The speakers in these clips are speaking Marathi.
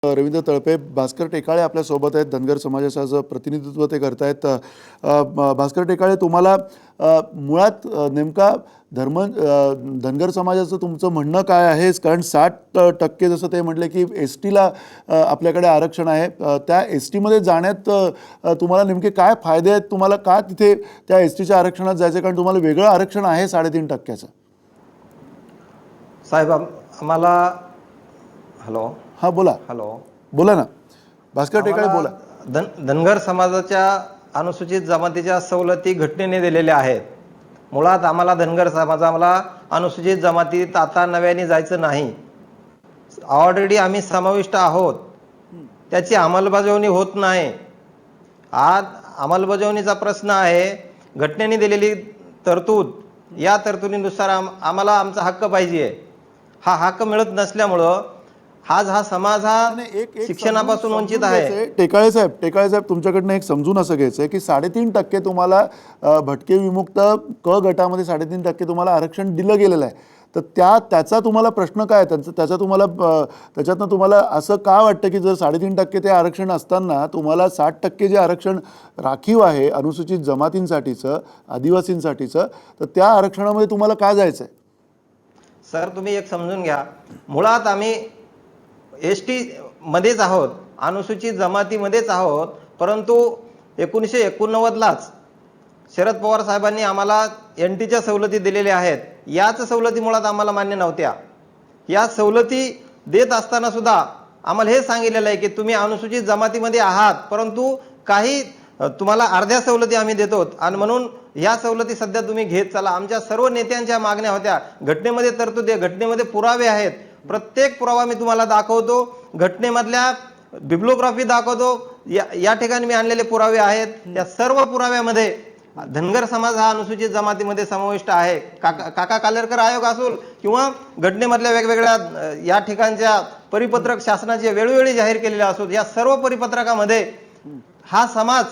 रवींद्र तळपे, भास्कर टेकाळे आपल्या सोबत आहेत. धनगर समाजाचं प्रतिनिधित्व ते करतायत. भास्कर टेकाळे, तुम्हाला मुळात नेमका धनगर समाजाचं तुमचं म्हणणं काय आहे? कारण 60% जसं ते म्हटले की एस-टीला आपल्याकडे आरक्षण आहे, त्या एस-टीमध्ये जाण्यात तुम्हाला नेमके काय फायदे आहेत? तुम्हाला का तिथे त्या एस-टीच्या आरक्षणात जायचं? कारण तुम्हाला वेगळं आरक्षण आहे 3.5%. साहेब आम्हाला हॅलो हां बोला. हॅलो बोला ना भास्कर टेकाळे, बोला. धनगर समाजाच्या अनुसूचित जमातीच्या सवलती घटनेने दिलेल्या आहेत. मुळात आम्हाला धनगर समाजाला अनुसूचित जमातीत आता नव्याने जायचं नाही. ऑलरेडी आम्ही समाविष्ट आहोत. त्याची अंमलबजावणी होत नाही. आज अंमलबजावणीचा प्रश्न आहे. घटनेने दिलेली तरतूद, या तरतुदीनुसार आम्हाला आमचा हक्क पाहिजे. हा हक्क मिळत नसल्यामुळं आज हा समाज हा शिक्षणापासून वंचित आहे. टेकाळे साहेब, तुमच्याकडनं एक समजून असं घ्यायचं आहे की 3.5% तुम्हाला भटके विमुक्त क गटामध्ये 3.5% तुम्हाला आरक्षण दिलं गेलेलं आहे. तर त्याचा तुम्हाला प्रश्न काय? त्याच्यातनं तुम्हाला असं का वाटतं की जर 3.5% ते आरक्षण असताना तुम्हाला 60% जे आरक्षण राखीव आहे अनुसूचित जमातींसाठीचं, आदिवासींसाठीचं, तर त्या आरक्षणामध्ये तुम्हाला का जायचं आहे? सर, तुम्ही एक समजून घ्या. मुळात आम्ही एस-टी मध्येच आहोत, अनुसूचित जमातीमध्येच आहोत. परंतु 1989लाच शरद पवार साहेबांनी आम्हाला NTच्या सवलती दिलेल्या आहेत. याच सवलती मुळात आम्हाला मान्य नव्हत्या. या सवलती देत असताना सुद्धा आम्हाला हे सांगितलेलं आहे की तुम्ही अनुसूचित जमातीमध्ये आहात, परंतु काही तुम्हाला अर्ध्या सवलती आम्ही देतो आणि म्हणून ह्या सवलती सध्या तुम्ही घेत चला. आमच्या सर्व नेत्यांच्या मागण्या होत्या. घटनेमध्ये तरतूद आहे, घटनेमध्ये पुरावे आहेत. प्रत्येक पुरावा मी तुम्हाला दाखवतो. घटनेमधल्या बिब्लिओग्राफी दाखवतो. या ठिकाणी मी आणलेले पुरावे आहेत. या सर्व पुराव्यामध्ये धनगर समाज हा अनुसूचित जमातीमध्ये समाविष्ट आहे. काका कालेरकर आयोग असो किंवा घटनेमधल्या वेगवेगळ्या या ठिकाणच्या परिपत्रक शासनाचे वेळोवेळी जाहीर केलेले असोत, या सर्व परिपत्रकामध्ये हा समाज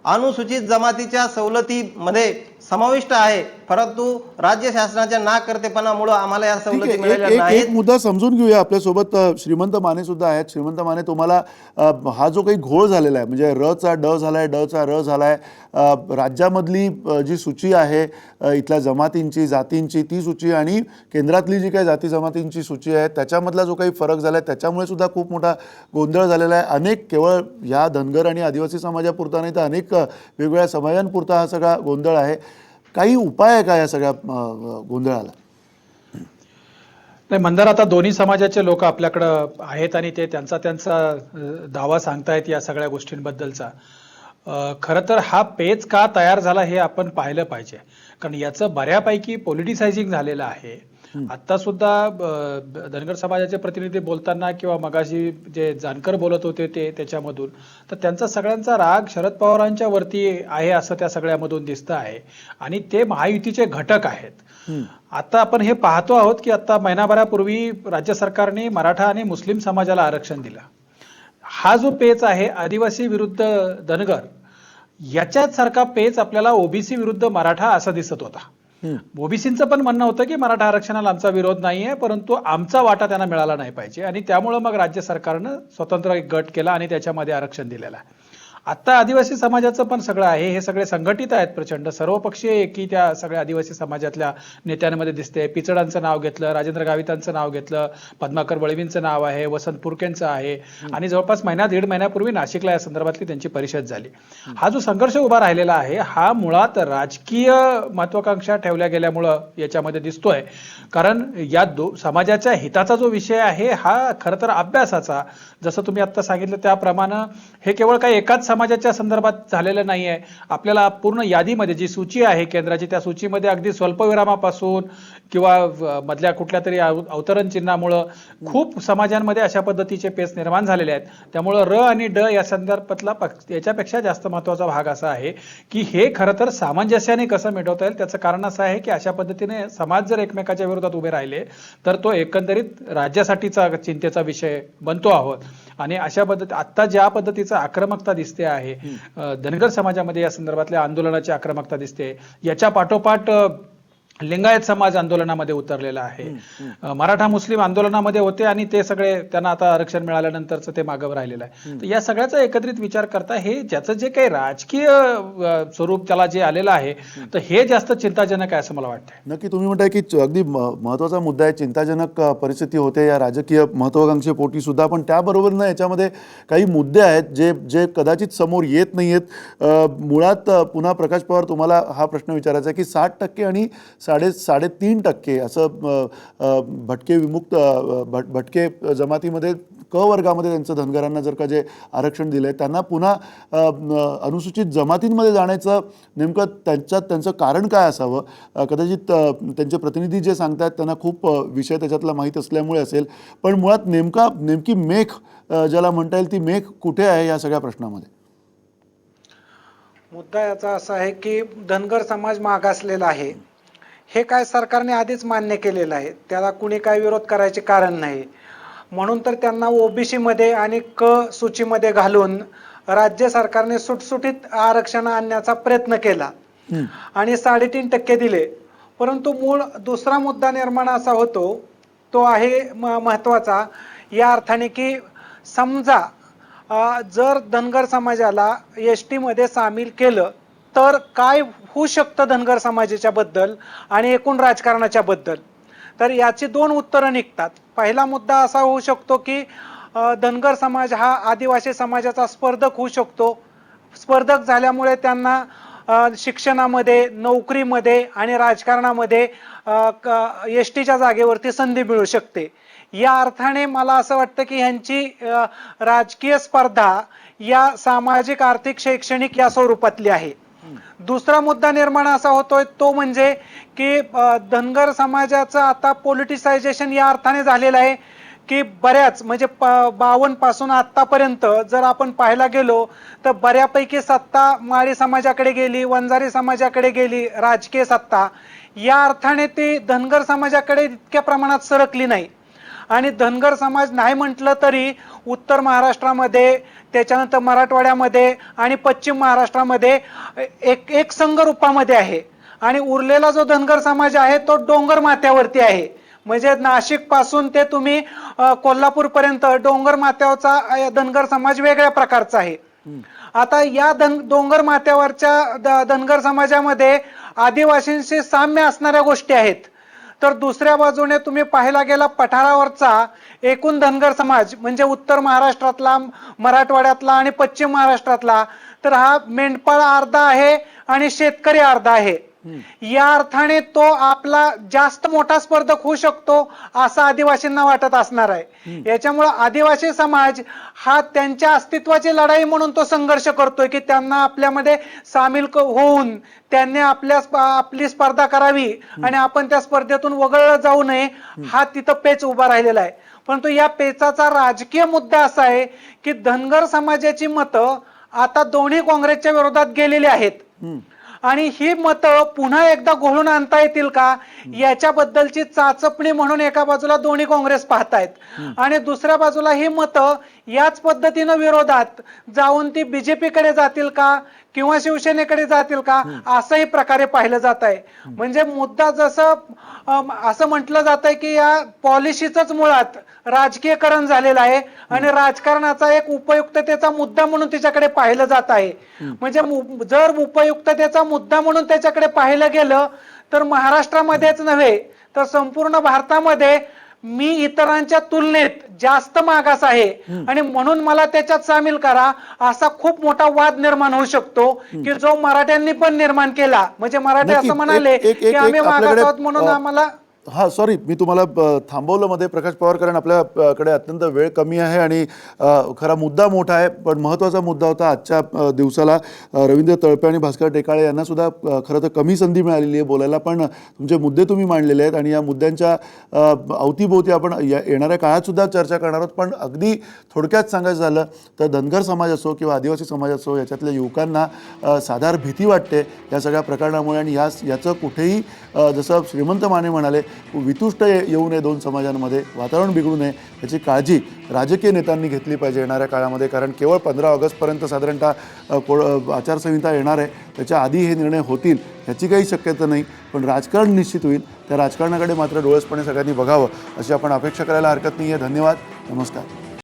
अनुसूचित जमातीच्या सवलतीमध्ये समाविष्ट आहे. परंतु राज्य शासनाच्या नाकर्तेपणामुळे आम्हाला या सवलती मिळाल्या नाहीत. एक मुद्दा समजून घेऊया. आपल्यासोबत श्रीमंत माने सुद्धा आहेत. श्रीमंत माने, तुम्हाला हा जो काही घोळ झालेला आहे, म्हणजे रचा ड झालाय, डचा र झालाय, राज्यामधली जी सूची आहे इथल्या जमातींची, जातींची, ती सूची आणि केंद्रातली जी काही जाती जमातींची सूची आहे त्याच्यामधला जो काही फरक झाला आहे, त्याच्यामुळे सुद्धा खूप मोठा गोंधळ झालेला आहे. अनेक, केवळ ह्या धनगर आणि आदिवासी समाजापुरता नाही तर अनेक वेगवेगळ्या समाजांपुरता हा सगळा गोंधळ आहे. काही उपाय आहे का या सगळ्या गोंधळाला? नाही मंदार, आता दोन्ही समाजाचे लोक आपल्याकडं आहेत आणि ते त्यांचा दावा सांगतायत या सगळ्या गोष्टींबद्दलचा. खरं तर हा पेच का तयार झाला हे आपण पाहिलं पाहिजे, कारण याचं बऱ्यापैकी पॉलिटिसायझिंग झालेलं आहे. आता सुद्धा धनगर समाजाचे प्रतिनिधी बोलताना किंवा मगाशी जे जानकर बोलत होते ते त्याच्यामधून, तर त्यांचा सगळ्यांचा राग शरद पवारांच्या वरती आहे असं त्या सगळ्यामधून दिसतं आहे आणि ते महायुतीचे घटक आहेत. आता आपण हे पाहतो आहोत की आता महिनाभरापूर्वी राज्य सरकारने मराठा आणि मुस्लिम समाजाला आरक्षण दिलं. हा जो पेच आहे आदिवासी विरुद्ध धनगर, याच्यात सारखा पेच आपल्याला ओबीसी विरुद्ध मराठा असं दिसत होता. ओबीसींचं पण म्हणणं होतं की मराठा आरक्षणाला आमचा विरोध नाहीये, परंतु आमचा वाटा त्यांना मिळाला नाही पाहिजे आणि त्यामुळे मग राज्य सरकारनं स्वतंत्र एक गट केला आणि त्याच्यामध्ये आरक्षण दिलेलं आहे. आता आदिवासी समाजाचं पण सगळं आहे, हे सगळे संघटित आहेत प्रचंड, सर्वपक्षीय एकी त्या सगळ्या आदिवासी समाजातल्या नेत्यांमध्ये दिसते. पिचडांचं नाव घेतलं, राजेंद्र गावितांचं नाव घेतलं, पद्माकर वळवींचं नाव आहे, वसंत पुरकेंचं आहे आणि जवळपास दीड महिन्यापूर्वी नाशिकला या संदर्भातली त्यांची परिषद झाली. हा जो संघर्ष उभा राहिलेला आहे हा मुळात राजकीय महत्वाकांक्षा ठेवल्या गेल्यामुळं याच्यामध्ये दिसतोय. कारण या समाजाच्या हिताचा जो विषय आहे हा खरं तर अभ्यासाचा, जसं तुम्ही आता सांगितलं त्याप्रमाणे हे केवळ काही एकाच समाजाच्या संदर्भात झालेलं नाहीये. आपल्याला पूर्ण यादीमध्ये जी सूची आहे केंद्राची, त्या सूचीमध्ये अगदी स्वल्पविरामापासून किंवा मधल्या कुठल्या तरी अवतरण चिन्हामुळं खूप समाजांमध्ये अशा पद्धतीचे पेच निर्माण झालेले आहेत. त्यामुळं र आणि ड या संदर्भातला याच्यापेक्षा जास्त महत्वाचा भाग असा आहे की हे खरं तर सामंजस्याने कसं मिटवता येईल. त्याचं कारण असं आहे की अशा पद्धतीने समाज जर एकमेकाच्या विरोधात उभे राहिले तर तो एकंदरीत राज्यासाठीचा चिंतेचा विषय बनतो आहोत. आणि अशा पद्धती आता ज्या पद्धतीचा आक्रमकता दिसते आहे धनगर समाजामध्ये, या संदर्भातल्या आंदोलनाची आक्रमकता दिसते, याच्या पाठोपाठ लिंगायत समाज आंदोलनामध्ये उतरलेला आहे. मराठा मुस्लिम आंदोलनामध्ये होते आणि ते सगळे त्यांना आता आरक्षण मिळाल्यानंतरच ते मागं राहिलेलं आहे. तर या सगळ्याचा एकत्रित विचार करता हे ज्याचं जे काही राजकीय स्वरूप त्याला जे आलेलं आहे, तर हे जास्त चिंताजनक आहे असं मला वाटतंय. नक्की तुम्ही म्हणताय की अगदी महत्त्वाचा मुद्दा आहे, चिंताजनक परिस्थिती होते या राजकीय महत्त्वाकांक्षेपोटी सुद्धा, पण त्याबरोबरनं याच्यामध्ये काही मुद्दे आहेत जे जे कदाचित समोर येत नाही आहेत. मुळात पुन्हा प्रकाश पवार तुम्हाला हा प्रश्न विचारायचा आहे की 60% आणि 3.5% असं भटके विमुक्त भटके जमातीमध्ये क वर्गामध्ये त्यांचं धनगरांना जर का जे आरक्षण दिलं आहे त्यांना पुन्हा अनुसूचित जमातींमध्ये जाण्याचं नेमकं त्यांचं कारण काय असावं. कदाचित त्यांचे प्रतिनिधी जे सांगतात त्यांना खूप विषय त्याच्यातला माहीत असल्यामुळे असेल, पण मुळात नेमकी मेख ज्याला म्हणता येईल ती मेख कुठे आहे या सगळ्या प्रश्नामध्ये. मुद्दा याचा असा आहे की धनगर समाज मागासलेला आहे, हे काय सरकारने आधीच मान्य केलेलं आहे, त्याला कुणी काय विरोध करायचे कारण नाही. म्हणून तर त्यांना ओबीसी मध्ये आणि क सूचीमध्ये घालून राज्य सरकारने सुटसुटीत आरक्षण आणण्याचा प्रयत्न केला आणि 3.5% दिले. परंतु मूळ दुसरा मुद्दा निर्माण असा होतो, तो आहे महत्वाचा या अर्थाने की समजा जर धनगर समाजाला एसटी मध्ये सामील केलं तर काय होऊ शकतं धनगर समाजाच्या बद्दल आणि एकूण राजकारणाच्या बद्दल. तर याची 2 उत्तरं निघतात. पहिला मुद्दा असा होऊ शकतो की धनगर समाज हा आदिवासी समाजाचा स्पर्धक होऊ शकतो. स्पर्धक झाल्यामुळे त्यांना शिक्षणामध्ये, नोकरीमध्ये आणि राजकारणामध्ये एसटीच्या जागेवरती संधी मिळू शकते. या अर्थाने मला असं वाटतं की ह्यांची राजकीय स्पर्धा या सामाजिक, आर्थिक, शैक्षणिक या स्वरूपातली आहे. दुसरा मुद्दा निर्माण असा होतोय तो म्हणजे की धनगर समाजाचं आता पॉलिटिसायझेशन या अर्थाने झालेलं आहे की बऱ्याच म्हणजे 52 पासून आतापर्यंत जर आपण पाहायला गेलो तर बऱ्यापैकी सत्ता माळी समाजाकडे गेली, वंजारी समाजाकडे गेली राजकीय सत्ता. या अर्थाने ती धनगर समाजाकडे इतक्या प्रमाणात सरकली नाही. आणि धनगर समाज नाही म्हटलं तरी उत्तर महाराष्ट्रामध्ये, त्याच्यानंतर मराठवाड्यामध्ये आणि पश्चिम महाराष्ट्रामध्ये एक संघ रूपामध्ये आहे. आणि उरलेला जो धनगर समाज आहे तो डोंगर माथ्यावरती आहे. म्हणजे नाशिक पासून ते तुम्ही कोल्हापूर पर्यंत डोंगर माथ्यावरचा धनगर समाज वेगळ्या प्रकारचा आहे. आता या डोंगर माथ्यावरच्या धनगर समाजामध्ये आदिवासींशी साम्य असणाऱ्या गोष्टी आहेत. तर दुसऱ्या बाजूने तुम्ही पाहायला गेला पठारावरचा एकूण धनगर समाज म्हणजे उत्तर महाराष्ट्रातला, मराठवाड्यातला आणि पश्चिम महाराष्ट्रातला, तर हा मेंढपाळ अर्धा आहे आणि शेतकरी अर्धा आहे. या अर्थाने तो आपला जास्त मोठा स्पर्धक होऊ शकतो असं आदिवासींना वाटत असणार आहे. याच्यामुळे आदिवासी समाज हा त्यांच्या अस्तित्वाची लढाई म्हणून तो संघर्ष करतोय की त्यांना आपल्यामध्ये सामील होऊन त्यांनी आपली स्पर्धा करावी आणि आपण त्या स्पर्धेतून वगळलं जाऊ नये, हा तिथं पेच उभा राहिलेला आहे. परंतु या पेचाचा राजकीय मुद्दा असा आहे की धनगर समाजाची मतं आता दोन्ही काँग्रेसच्या विरोधात गेलेली आहेत आणि ही मतं पुन्हा एकदा घोळून आणता येतील का याच्याबद्दलची चाचपणी म्हणून एका बाजूला दोन्ही काँग्रेस पाहतायत आणि दुसऱ्या बाजूला ही मतं याच पद्धतीनं विरोधात जाऊन ती बीजेपीकडे जातील का किंवा शिवसेनेकडे जातील का असंही प्रकारे पाहिलं जात आहे. म्हणजे मुद्दा जसं असं म्हटलं जात आहे की या पॉलिसीच मुळात राजकीयकरण झालेलं आहे आणि राजकारणाचा एक उपयुक्ततेचा मुद्दा म्हणून तिच्याकडे पाहिलं जात आहे. म्हणजे जर उपयुक्ततेचा मुद्दा म्हणून त्याच्याकडे पाहिलं गेलं तर महाराष्ट्रामध्येच नव्हे तर संपूर्ण भारतामध्ये मी इतरांच्या तुलनेत जास्त मागास आहे आणि म्हणून मला त्याच्यात सामील करा असा खूप मोठा वाद निर्माण होऊ शकतो की जो मराठ्यांनी पण निर्माण केला. म्हणजे मराठी असं म्हणाले की आम्ही मागास आहोत म्हणून आम्हाला. हां सॉरी, मी तुम्हाला थांबवलं मध्ये प्रकाश पवार, कारण आपल्याकडे अत्यंत वेळ कमी आहे आणि खरा मुद्दा मोठा आहे पण महत्त्वाचा मुद्दा होता आजच्या दिवसाला. रवींद्र तळपे आणि भास्कर टेकाळे यांना सुद्धा खरं तर कमी संधी मिळालेली आहे बोलायला, पण तुमचे मुद्दे तुम्ही मांडलेले आहेत आणि या मुद्द्यांच्या अवतीभोवती आपण येणाऱ्या काळात सुद्धा चर्चा करणार आहोत. पण अगदी थोडक्यात सांगायचं झालं तर धनगर समाज असो किंवा आदिवासी समाज असो याच्यातल्या युवकांना साधार भीती वाटते या सगळ्या प्रकरणामुळे आणि याचं कुठेही जसं श्रीमंत माने म्हणाले वितुष्ट येऊ नये दोन समाजांमध्ये, वातावरण बिघडू नये याची काळजी राजकीय नेत्यांनी घेतली पाहिजे येणाऱ्या काळामध्ये. कारण केवळ 15 ऑगस्टपर्यंत साधारणतः आचारसंहिता येणार आहे, त्याच्या आधी हे निर्णय होतील ह्याची काही शक्यता नाही. पण राजकारण निश्चित होईल, त्या राजकारणाकडे मात्र डोळसपणे सगळ्यांनी बघावं अशी आपण अपेक्षा करायला हरकत नाही आहे. धन्यवाद, नमस्कार.